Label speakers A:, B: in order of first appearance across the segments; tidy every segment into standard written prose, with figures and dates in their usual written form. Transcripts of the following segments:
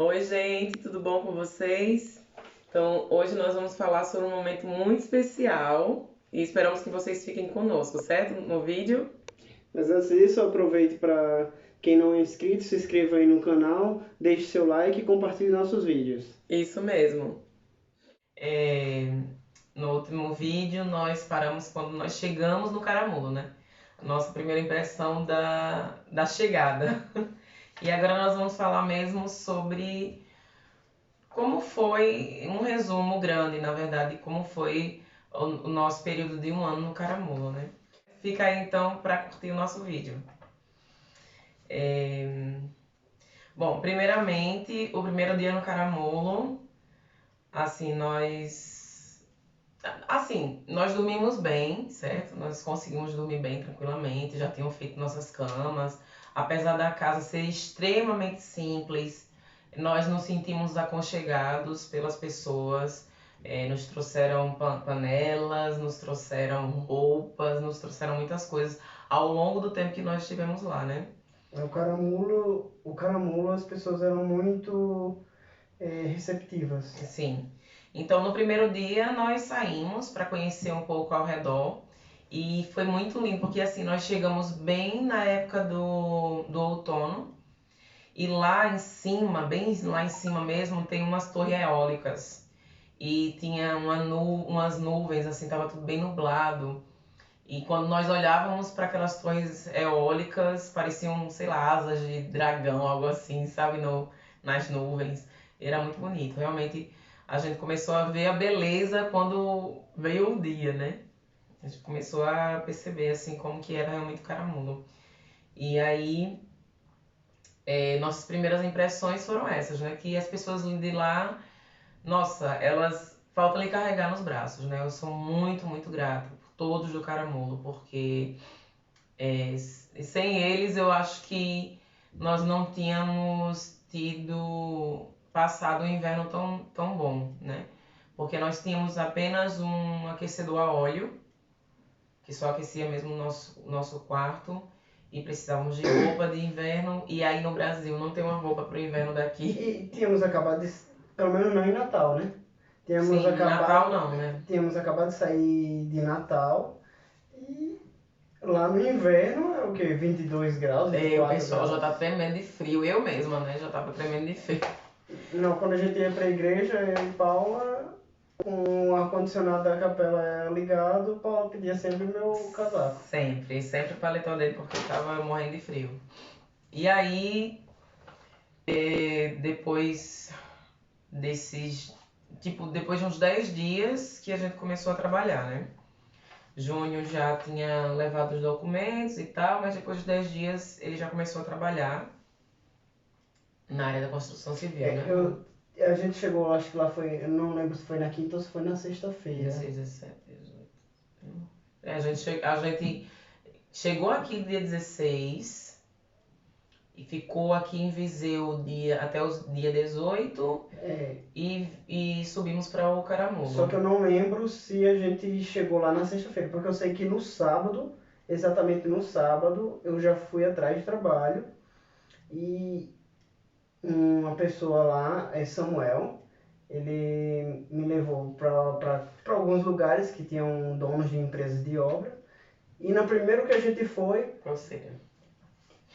A: Oi, gente, tudo bom com vocês? Então, hoje nós vamos falar sobre um momento muito especial e esperamos que vocês fiquem conosco, certo? No vídeo.
B: Mas antes disso, aproveite para quem não é inscrito, se inscreva aí no canal, deixe seu like e compartilhe nossos vídeos.
A: Isso mesmo. É, No último vídeo, nós paramos quando nós chegamos no Caramulo, né? A nossa primeira impressão da chegada. E agora nós vamos falar mesmo sobre como foi, um resumo grande, na verdade, como foi o nosso período de um ano no Caramulo, né? Fica aí então para curtir o nosso vídeo. Bom, primeiramente, o primeiro dia no Caramulo, assim, nós dormimos bem, certo? Nós conseguimos dormir bem tranquilamente, já tínhamos feito nossas camas. Apesar da casa ser extremamente simples, nós nos sentimos aconchegados pelas pessoas. Nos trouxeram panelas, nos trouxeram roupas, nos trouxeram muitas coisas ao longo do tempo que nós estivemos lá, né?
B: O caramulo, as pessoas eram muito receptivas.
A: Sim. Então, no primeiro dia, nós saímos para conhecer um pouco ao redor e foi muito lindo, porque assim, nós chegamos bem na época do outono e lá em cima, bem lá em cima mesmo, tem umas torres eólicas e tinha umas nuvens, assim, tava tudo bem nublado. E quando nós olhávamos para aquelas torres eólicas, pareciam, sei lá, asas de dragão, algo assim, sabe, nas nuvens. Era muito bonito. Realmente, a gente começou a ver a beleza quando veio o dia, né? A gente começou a perceber, assim, como que era realmente o Caramulo. E aí, nossas primeiras impressões foram essas, né? Que as pessoas de lá, nossa, elas faltam lhe carregar nos braços, né? Eu sou muito, muito grata por todos do Caramulo, porque sem eles, eu acho que nós não tínhamos tido passado um inverno tão bom, né? Porque nós tínhamos apenas um aquecedor a óleo, que só aquecia mesmo o nosso quarto, e precisávamos de roupa de inverno, e aí no Brasil não tem uma roupa para o inverno daqui.
B: E tínhamos acabado de, pelo menos não em Natal, né?
A: Sim, em Natal não, né?
B: Tínhamos acabado de sair de Natal e lá no inverno é o quê? 22 graus,
A: O
B: 24
A: pessoal já
B: graus.
A: tá tremendo de frio, eu mesma, né? Já tava tremendo de frio.
B: Não, quando a gente ia pra igreja, eu e Paula, com o ar-condicionado da capela ligado, Paula pedia sempre meu casaco.
A: Sempre o paletó dele, porque eu tava morrendo de frio. E aí, depois desses, tipo, depois de uns 10 dias que a gente começou a trabalhar, né? Júnior já tinha levado os documentos e tal, mas depois de 10 dias ele já começou a trabalhar na área da construção civil, né?
B: A gente chegou, acho que lá foi, eu não lembro se foi na quinta ou se foi na sexta-feira.
A: 16, 17, 18. A gente chegou aqui dia 16 e ficou aqui em Viseu até o dia 18 e subimos para o Caramulo.
B: Só que eu não lembro se a gente chegou lá na sexta-feira, porque eu sei que no sábado, exatamente no sábado, eu já fui atrás de trabalho e uma pessoa lá, Samuel, ele me levou para alguns lugares que tinham donos de empresas de obra. E no primeiro que a gente foi,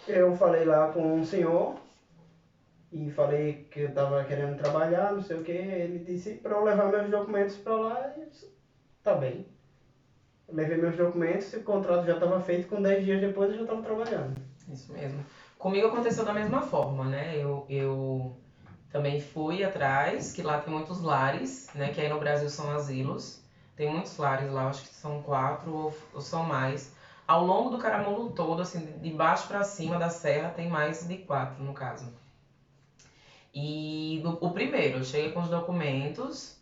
B: eu falei lá com um senhor e falei que eu estava querendo trabalhar, não sei o que. Ele disse para eu levar meus documentos para lá e eu disse, tá bem. Eu levei meus documentos e o contrato já estava feito, com 10 dias depois eu já estava trabalhando.
A: Isso mesmo. Comigo aconteceu da mesma forma, né? Eu também fui atrás, que lá tem muitos lares, né? Que aí no Brasil são asilos. Tem muitos lares lá, acho que são 4 ou são mais. Ao longo do Caramulo todo, assim, de baixo para cima da serra, tem mais de 4, no caso. E o primeiro, eu cheguei com os documentos,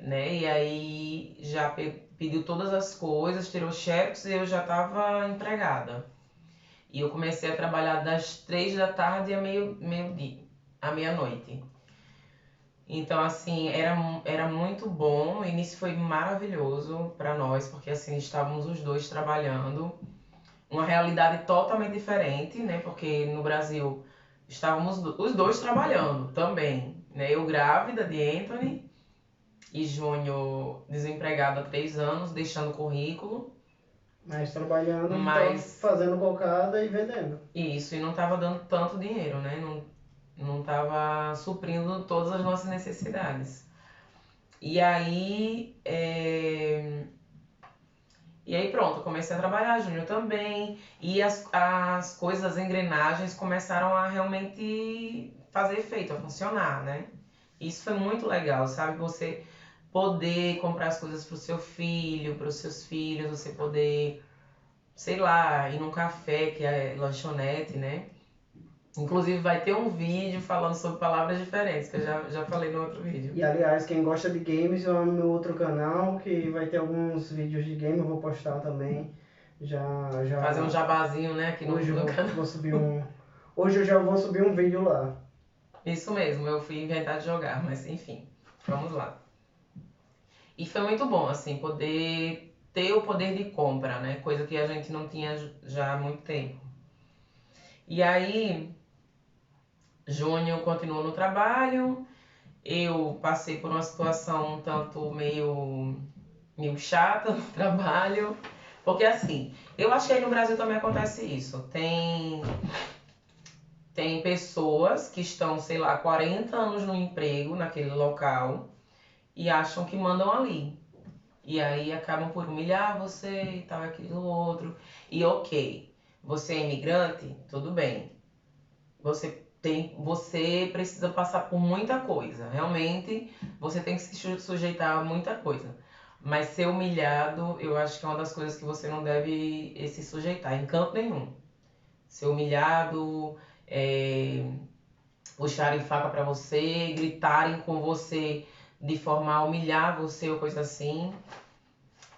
A: né? E aí já pediu todas as coisas, tirou xerox e eu já estava empregada. E eu comecei a trabalhar das 3 da tarde a meia-noite. Então, assim, era muito bom. O início foi maravilhoso para nós, porque assim, estávamos os dois trabalhando. Uma realidade totalmente diferente, né? Porque no Brasil estávamos os dois trabalhando também, né? Eu grávida de Anthony e Júnior desempregado há 3 anos, deixando o currículo.
B: Mas trabalhando,
A: Mas
B: fazendo cocada e vendendo.
A: isso, e não estava dando tanto dinheiro, né? Não estava suprindo todas as nossas necessidades. E aí, e aí pronto, eu comecei a trabalhar, Júnior também, e as coisas, as engrenagens começaram a realmente fazer efeito, a funcionar, né? Isso foi muito legal, sabe? Você poder comprar as coisas pro seu filho, pros seus filhos, você poder, sei lá, ir num café, que é lanchonete, né? Inclusive vai ter um vídeo falando sobre palavras diferentes, que eu já falei no outro vídeo.
B: E aliás, quem gosta de games, lá no meu outro canal, que vai ter alguns vídeos de game, eu vou postar também. Já...
A: Fazer um jabazinho, né, aqui
B: Hoje
A: no
B: eu
A: canal.
B: vou subir um... Hoje eu já vou subir um vídeo lá.
A: Isso mesmo, eu fui inventar de jogar, mas enfim, vamos lá. E foi muito bom, assim, poder ter o poder de compra, né? Coisa que a gente não tinha já há muito tempo. E aí, Júnior continuou no trabalho, eu passei por uma situação um tanto meio chata no trabalho, porque assim, eu acho que aí no Brasil também acontece isso. Tem pessoas que estão, sei lá, 40 anos no emprego naquele local e acham que mandam ali. E aí acabam por humilhar você e tal, aquilo outro. E ok, você é imigrante, tudo bem. Você precisa passar por muita coisa. Realmente, você tem que se sujeitar a muita coisa. Mas ser humilhado, eu acho que é uma das coisas que você não deve se sujeitar em canto nenhum. Ser humilhado, puxarem faca pra você, gritarem com você de forma a humilhar você ou coisa assim.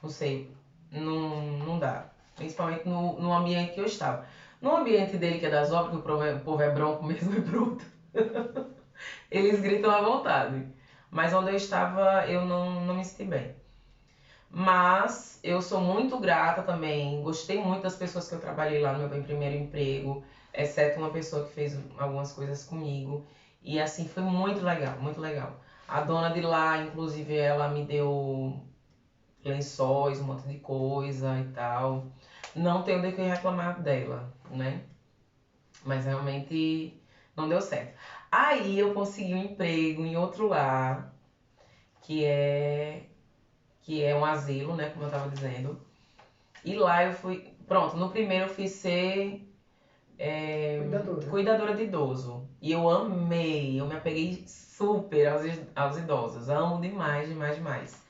A: Não sei, não dá. Principalmente no ambiente que eu estava. No ambiente dele, que é das obras, que o povo é bronco mesmo e bruto, eles gritam à vontade. Mas onde eu estava, eu não me senti bem. Mas eu sou muito grata também. Gostei muito das pessoas que eu trabalhei lá no meu primeiro emprego, exceto uma pessoa que fez algumas coisas comigo. E assim, foi muito legal, muito legal. A dona de lá, inclusive, ela me deu lençóis, um monte de coisa e tal. Não tenho de que reclamar dela, né? Mas realmente não deu certo. Aí eu consegui um emprego em outro lar, que é que é um asilo, né, como eu tava dizendo. E lá eu fui, pronto, no primeiro eu fui ser cuidadora de idoso. E eu amei, eu me apeguei super aos idosos. Amo demais, demais, demais.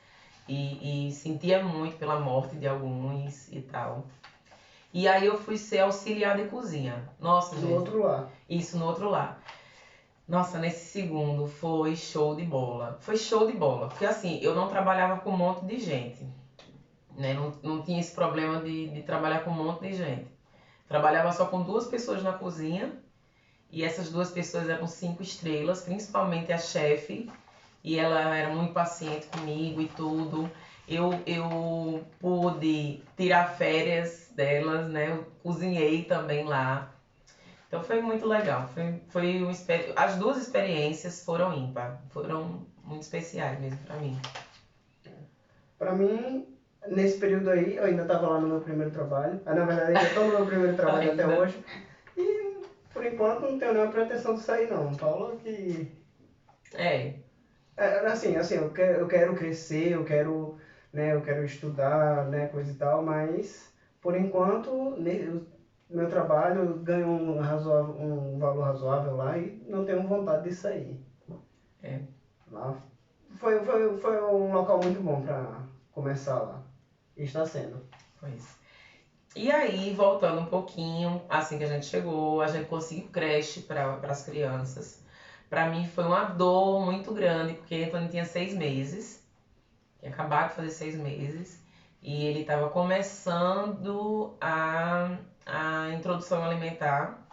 A: E sentia muito pela morte de alguns e tal. E aí eu fui ser auxiliar de cozinha. Nossa,
B: No
A: gente.
B: outro lá.
A: Isso, no outro lar. Nossa, nesse segundo foi show de bola. Foi show de bola. Porque assim, eu não trabalhava com um monte de gente. Né? Não tinha esse problema de trabalhar com um monte de gente. Trabalhava só com 2 pessoas na cozinha. E essas 2 pessoas eram 5 estrelas, principalmente a chefe. E ela era muito paciente comigo e tudo. Eu pude tirar férias delas, né? Eu cozinhei também lá. Então foi muito legal. As 2 experiências foram ímpar. Foram muito especiais mesmo pra mim.
B: Pra mim, nesse período aí, eu ainda tava lá no meu primeiro trabalho. Na verdade, ainda tô no meu primeiro trabalho até
A: Ainda.
B: hoje. E, por enquanto, não tenho nenhuma pretensão de sair, não. Paulo, que...
A: É,
B: Assim, eu quero crescer, né, eu quero estudar, né, coisa e tal, mas, por enquanto, o meu trabalho ganha um valor razoável lá e não tenho vontade de sair.
A: é.
B: Lá foi um local muito bom para começar lá. E está sendo.
A: Pois. E aí, voltando um pouquinho, assim que a gente chegou, a gente conseguiu creche para as crianças. Pra mim foi uma dor muito grande, porque Anthony tinha 6 meses, tinha acabado de fazer 6 meses, e ele estava começando a introdução alimentar,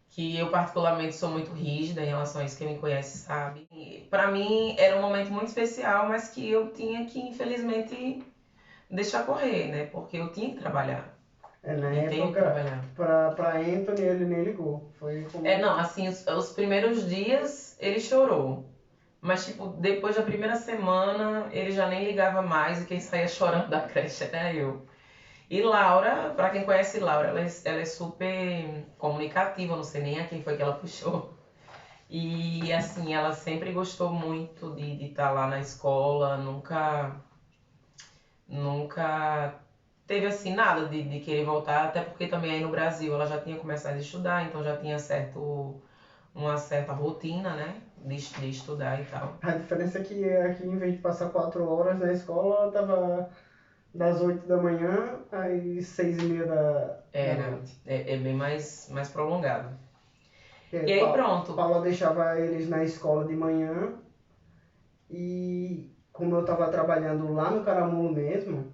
A: que eu particularmente sou muito rígida em relação a isso, quem me conhece sabe. E pra mim era um momento muito especial, mas que eu tinha que, infelizmente, deixar correr, né? Porque eu tinha que trabalhar.
B: Na
A: E tem que
B: época,
A: trabalhar.
B: pra Anthony, ele nem ligou. Foi como.
A: Não, assim, os primeiros dias ele chorou. Mas, tipo, depois da primeira semana, ele já nem ligava mais e quem saía chorando da creche era eu. E Laura, pra quem conhece Laura, ela é super comunicativa, não sei nem a quem foi que ela puxou. E, assim, ela sempre gostou muito de estar lá na escola, nunca teve, assim, nada de querer voltar, até porque também aí no Brasil ela já tinha começado a estudar, então já tinha uma certa rotina, né, de estudar e tal.
B: A diferença é que aqui, em vez de passar 4 horas na escola, eu tava das 8 da manhã às 6:30 da
A: Era,
B: noite.
A: é bem mais prolongado.
B: E
A: E
B: aí,
A: aí pronto.
B: Paula deixava eles na escola de manhã e como eu tava trabalhando lá no Caramulo mesmo,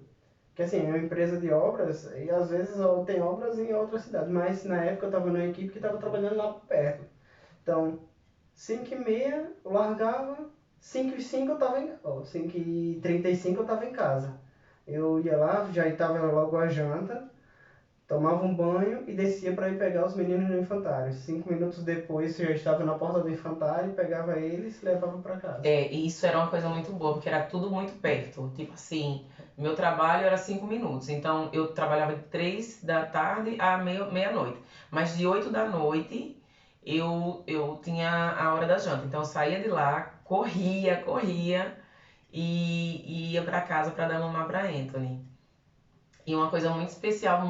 B: que assim, é uma empresa de obras e às vezes tem obras em outras cidades, mas na época eu tava numa equipe que tava trabalhando lá por perto. Então, 5:30 eu largava, 5:05 eu tava 5:35 eu tava em casa. Eu ia lá, já estava logo a janta, tomava um banho e descia para ir pegar os meninos no infantário. 5 minutos depois eu já estava na porta do infantário, pegava eles e levava para casa.
A: E isso era uma coisa muito boa, porque era tudo muito perto. Tipo assim, meu trabalho era 5 minutos. Então eu trabalhava de 3 da tarde à meia-noite. Mas de 8 da noite eu tinha a hora da janta. Então eu saía de lá, corria e ia pra casa pra dar mamar pra Anthony. E uma coisa muito especial,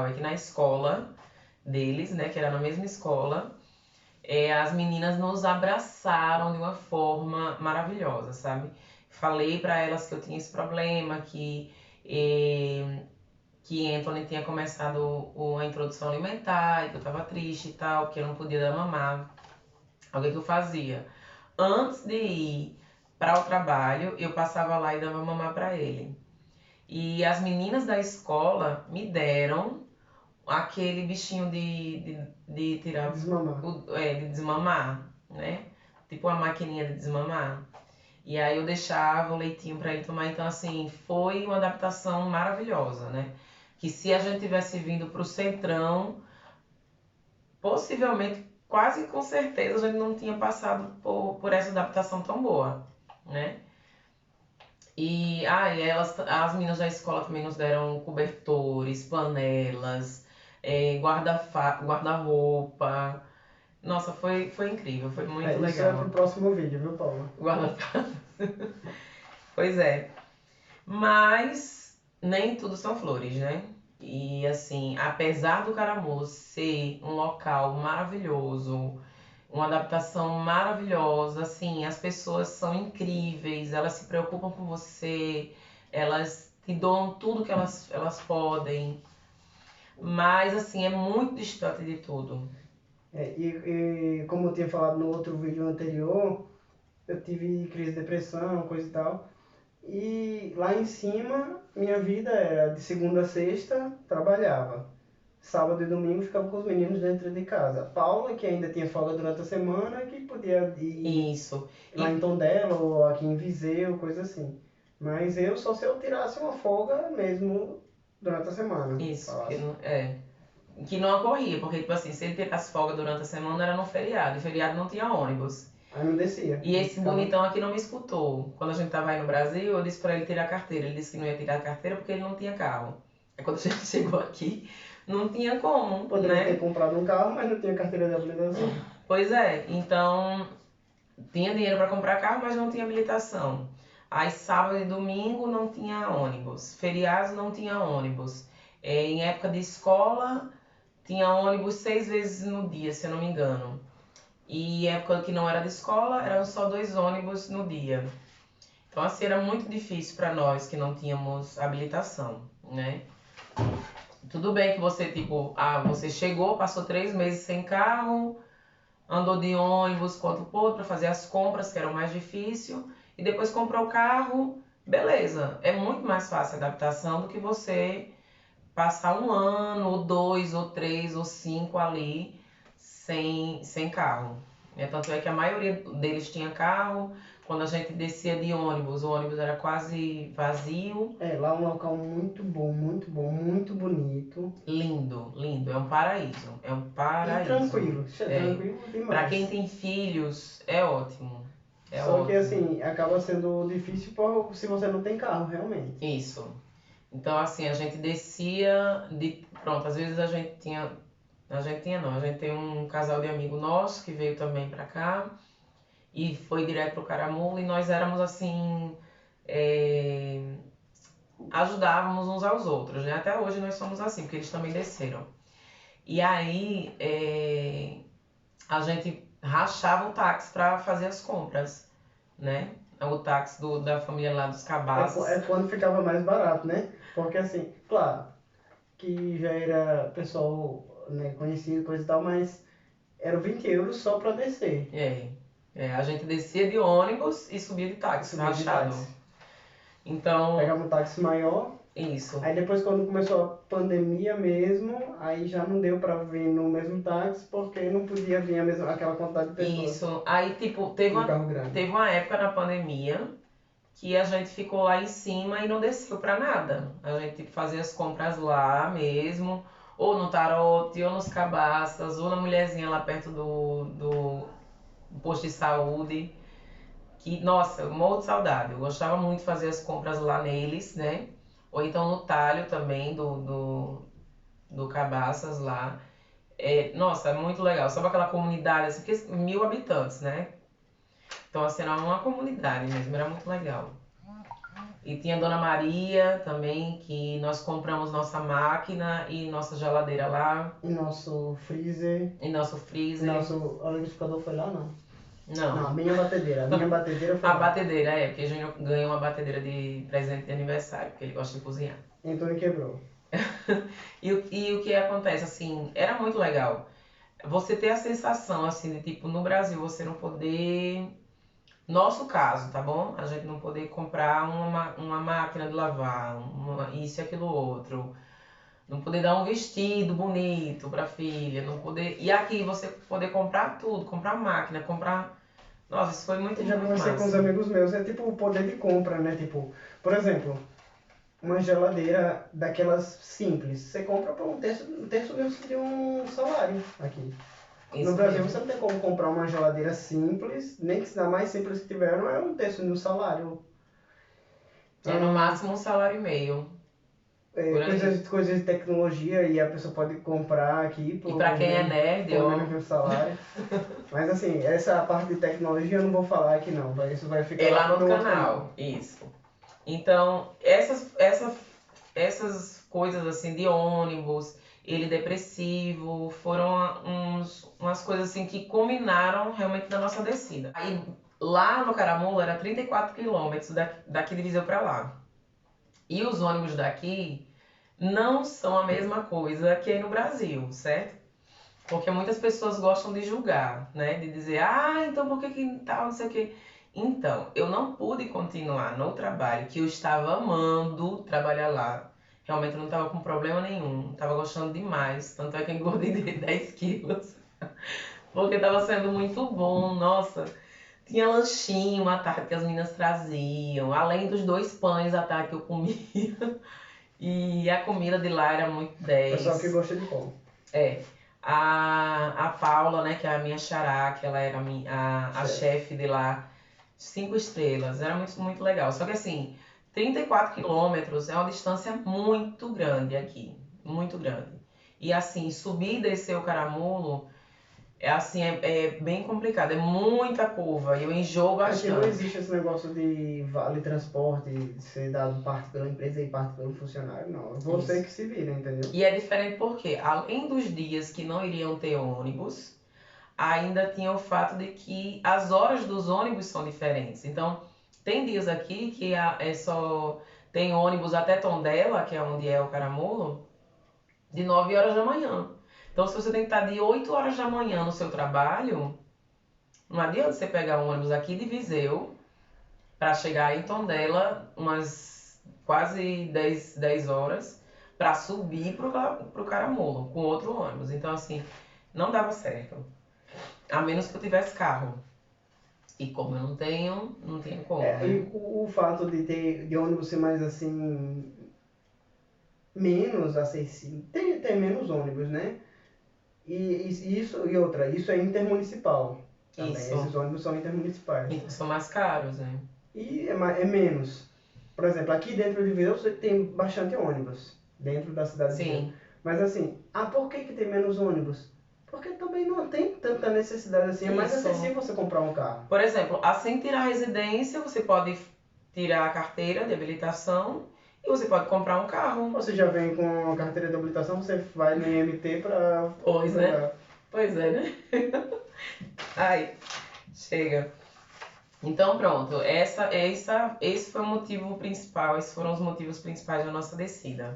A: é que na escola deles, né, que era na mesma escola, as meninas nos abraçaram de uma forma maravilhosa, sabe? Falei pra elas que eu tinha esse problema, que Anthony tinha começado a introdução alimentar, e que eu tava triste e tal, que eu não podia dar mamar. O que eu fazia? Antes de ir para o trabalho, eu passava lá e dava mamar pra ele. E as meninas da escola me deram aquele bichinho de tirar,
B: Desmamar.
A: de desmamar, né? Tipo uma maquininha de desmamar. E aí eu deixava o leitinho para ele tomar. Então, assim, foi uma adaptação maravilhosa, né? Que se a gente tivesse vindo pro Centrão, possivelmente, quase com certeza, a gente não tinha passado por essa adaptação tão boa, né? As meninas da escola também nos deram cobertores, panelas, guarda-roupa. Nossa, foi incrível, foi muito
B: Isso é pro
A: legal.
B: próximo vídeo, viu, Paula?
A: Guarda-fato. Pois é. Mas nem tudo são flores, né? E assim, apesar do Caramulo ser um local maravilhoso, uma adaptação maravilhosa, assim, as pessoas são incríveis, elas se preocupam com você, elas te dão tudo que elas podem, mas assim, é muito distante de tudo.
B: E como eu tinha falado no outro vídeo anterior, eu tive crise de depressão, coisa e tal. E lá em cima, minha vida era de segunda a sexta, trabalhava. Sábado e domingo ficava com os meninos dentro de casa. Paula, que ainda tinha folga durante a semana, que podia ir
A: Isso.
B: lá em
A: E
B: Tondela ou aqui em Viseu, coisa assim. Mas eu só se eu tirasse uma folga mesmo durante a semana.
A: isso,
B: Falasse.
A: que não ocorria, porque tipo assim, se ele tirasse folga durante a semana era no feriado, e feriado não tinha ônibus.
B: Aí não descia.
A: E
B: Ele
A: esse
B: ficava.
A: bonitão aqui não me escutou. Quando a gente tava aí no Brasil, eu disse pra ele tirar a carteira. Ele disse que não ia tirar a carteira porque ele não tinha carro. Aí quando a gente chegou aqui, não tinha como,
B: Poderia ter
A: né?
B: comprado um carro, mas não tinha carteira de habilitação.
A: Pois é, então tinha dinheiro pra comprar carro, mas não tinha habilitação. Aí sábado e domingo não tinha ônibus. Feriados não tinha ônibus. Em época de escola, tinha ônibus 6 vezes no dia, se eu não me engano. E época que não era de escola, eram só 2 ônibus no dia. Então, assim, era muito difícil para nós que não tínhamos habilitação, né? Tudo bem que você, tipo, você chegou, passou 3 meses sem carro, andou de ônibus quanto pôde para fazer as compras, que era o mais difícil, e depois comprou o carro, beleza. É muito mais fácil a adaptação do que você passar 1 ano, ou 2, ou 3, ou 5 ali sem carro. Tanto é que a maioria deles tinha carro. Quando a gente descia de ônibus, o ônibus era quase vazio.
B: Lá é um local muito bom, muito bonito.
A: Lindo, lindo. É um paraíso. É um
B: E
A: paraíso.
B: tranquilo, tranquilo demais.
A: Pra quem tem filhos, é ótimo.
B: Só que assim, acaba sendo difícil se você não tem carro, realmente.
A: Isso. Então, assim, a gente descia Pronto, às vezes a gente tem um casal de amigo nosso que veio também pra cá e foi direto pro Caramulo e nós éramos assim, ajudávamos uns aos outros, né? Até hoje nós somos assim, porque eles também desceram. E aí, a gente rachava o táxi pra fazer as compras, né? O táxi da família lá dos Cabaços.
B: É quando ficava mais barato, né? Porque assim, claro, que já era pessoal, né, conhecido, coisa e tal, mas eram 20 euros só pra descer.
A: A gente descia de ônibus e subia de táxi, rachado. Então...
B: Pegava um táxi maior.
A: Isso.
B: Aí depois quando começou a pandemia mesmo, aí já não deu pra vir no mesmo táxi, porque não podia vir aquela quantidade de pessoas.
A: Isso. Aí, tipo, teve uma época na pandemia que a gente ficou lá em cima e não desceu pra nada. A gente tipo, fazia as compras lá mesmo, ou no Tarote, ou nos Cabaças, ou na mulherzinha lá perto do posto de saúde. Que, nossa, eu morro de saudade. Eu gostava muito de fazer as compras lá neles, né? Ou então no talho também do Cabaças lá. Nossa, é muito legal. Sabe aquela comunidade, assim, porque 1.000 habitantes, né? Então, assim, era uma comunidade mesmo, era muito legal. E tinha a Dona Maria também, que nós compramos nossa máquina e nossa geladeira lá.
B: E nosso freezer.
A: E nosso freezer.
B: Nosso liquidificador foi lá, não?
A: Não,
B: a minha batedeira. A minha batedeira foi
A: a
B: lá.
A: batedeira, porque Júnior ganhou uma batedeira de presente de aniversário, porque ele gosta de cozinhar.
B: Então ele quebrou.
A: E o que acontece, assim, era muito legal. Você ter a sensação, assim, de tipo, no Brasil você não poder... Nosso caso, tá bom? A gente não poder comprar uma máquina de lavar, isso e aquilo outro. Não poder dar um vestido bonito pra filha, não poder... E aqui você poder comprar tudo, comprar máquina, comprar... Nossa, isso foi muito,
B: Eu já
A: muito
B: conversei com os
A: massa.
B: amigos meus, é tipo o poder de compra, né? Tipo, por exemplo, uma geladeira daquelas simples. Você compra por um terço de um salário aqui.
A: Isso
B: No Brasil
A: mesmo.
B: você não tem como comprar uma geladeira simples, nem que se dá mais simples que tiver, não é um terço de um salário.
A: É no máximo um salário e meio.
B: Coisas de tecnologia e a pessoa pode comprar aqui
A: E pra quem é nerd,
B: por
A: ó.
B: menos de um salário. Mas assim, essa parte de tecnologia eu não vou falar aqui não, isso vai ficar
A: lá no
B: outro
A: canal. Isso. Então, essas coisas assim de ônibus, ele depressivo, foram umas coisas assim que culminaram realmente na nossa descida. Aí lá no Caramulo era 34 quilômetros daqui de Viseu pra lá. E os ônibus daqui não são a mesma coisa que aí no Brasil, certo? Porque muitas pessoas gostam de julgar, né? De dizer, então por que tal, não sei o quê. Então, eu não pude continuar no trabalho que eu estava amando trabalhar lá. Realmente eu não estava com problema nenhum, estava gostando demais. Tanto é que eu engordei 10 quilos. Porque estava sendo muito bom, nossa. Tinha lanchinho à tarde que as meninas traziam, além dos 2 pães à tarde que eu comia. E a comida de lá era muito 10.
B: Pessoal que gosta de pão.
A: A Paula, né, que é a minha xará, que ela era a chefe de lá, 5 estrelas, era muito, muito legal. Só que assim, 34 quilômetros é uma distância muito grande aqui, muito grande. E assim, subir e descer o Caramulo é bem complicado, é muita curva e eu enjoo bastante.
B: Aqui não existe esse negócio de vale transporte, de ser dado parte pela empresa e parte pelo funcionário, não. Você
A: Isso.
B: que se vira, entendeu?
A: E é diferente porque, além dos dias que não iriam ter ônibus, ainda tinha o fato de que as horas dos ônibus são diferentes. Então, tem dias aqui que só tem ônibus até Tondela, que é onde é o Caramulo, de 9 horas da manhã. Então, se você tem que estar de 8 horas da manhã no seu trabalho, não adianta você pegar um ônibus aqui de Viseu para chegar em Tondela umas quase 10 horas para subir pro Caramulo com outro ônibus. Então, assim, não dava certo. A menos que eu tivesse carro. E como eu não tenho como,
B: E
A: né?
B: o fato de ônibus ser mais assim, menos acessível, tem menos ônibus, né? Isso é intermunicipal também. Esses
A: Isso.
B: ônibus são intermunicipais.
A: Então são mais caros, né?
B: E é menos. Por exemplo, aqui dentro de Viseu você tem bastante ônibus, dentro da cidade de Viseu.
A: Sim.
B: Mas assim, por que tem menos ônibus? Porque também não tem tanta necessidade assim, é mais
A: Isso.
B: acessível você comprar um carro.
A: Por exemplo, assim que tirar a residência, você pode tirar a carteira de habilitação e você pode comprar um carro.
B: Você já vem com a carteira de habilitação, você vai no IMT para
A: Pois, né?
B: jogar.
A: Pois é, né? Ai, chega. Então pronto, esse foi o motivo principal, esses foram os motivos principais da nossa descida,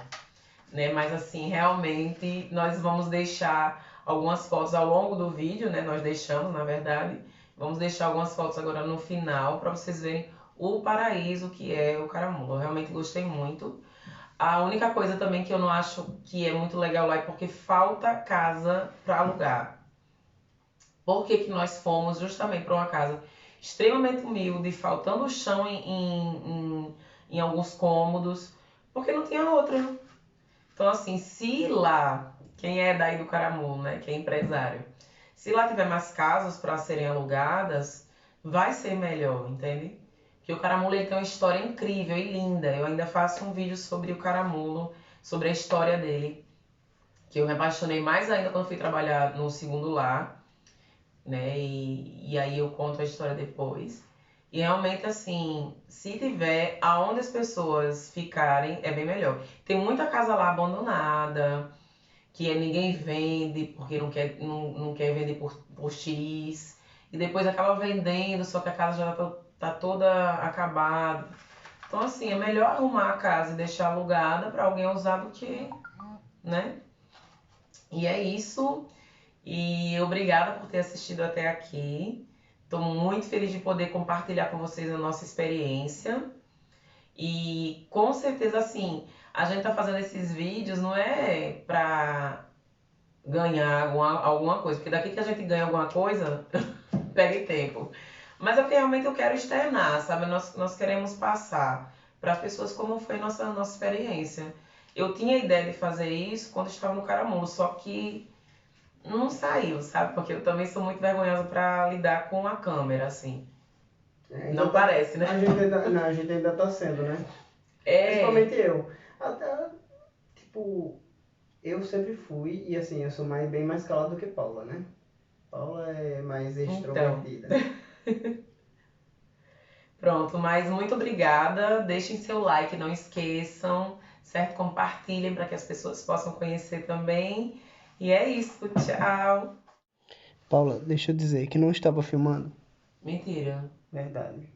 A: né? Mas assim, realmente nós vamos deixar algumas fotos ao longo do vídeo, né? Nós deixamos, na verdade, vamos deixar algumas fotos agora no final para vocês verem o paraíso que é o Caramulo. Eu realmente gostei muito. A única coisa também que eu não acho que é muito legal lá é porque falta casa para alugar. Por que que nós fomos justamente para uma casa extremamente humilde, faltando chão em alguns cômodos, porque não tinha outra. Então, assim, se lá, quem é daí do Caramulo, né, que é empresário, se lá tiver mais casas para serem alugadas, vai ser melhor, entende? Porque o Caramulo ele tem uma história incrível e linda. Eu ainda faço um vídeo sobre o Caramulo, sobre a história dele, que eu me apaixonei mais ainda quando fui trabalhar no segundo lar, né? E aí eu conto a história depois. E realmente, assim, se tiver aonde as pessoas ficarem, é bem melhor. Tem muita casa lá abandonada, que ninguém vende porque não quer vender por X. E depois acaba vendendo, só que a casa já tá toda acabada. Então, assim, é melhor arrumar a casa e deixar alugada para alguém usar do que, né? E é isso. E obrigada por ter assistido até aqui. Estou muito feliz de poder compartilhar com vocês a nossa experiência. E com certeza, assim, a gente tá fazendo esses vídeos não é pra ganhar alguma coisa, porque daqui que a gente ganha alguma coisa, pega tempo. Mas é porque realmente eu quero externar, sabe? Nós queremos passar para as pessoas como foi nossa experiência. Eu tinha a ideia de fazer isso quando estava no Caramulo, só que não saiu, sabe? Porque eu também sou muito vergonhosa pra lidar com a câmera, assim.
B: Ainda
A: Não parece, né?
B: não, a gente ainda tá sendo, né?
A: É,
B: Principalmente eu. Até, tipo, eu sempre fui, e assim, eu sou bem mais calado do que Paula, né? Paula é mais
A: então.
B: extrovertida.
A: Pronto, mas muito obrigada. Deixem seu like, não esqueçam, certo? Compartilhem para que as pessoas possam conhecer também. E é isso, tchau.
B: Paula, deixa eu dizer que não estava filmando.
A: Mentira.
B: Verdade.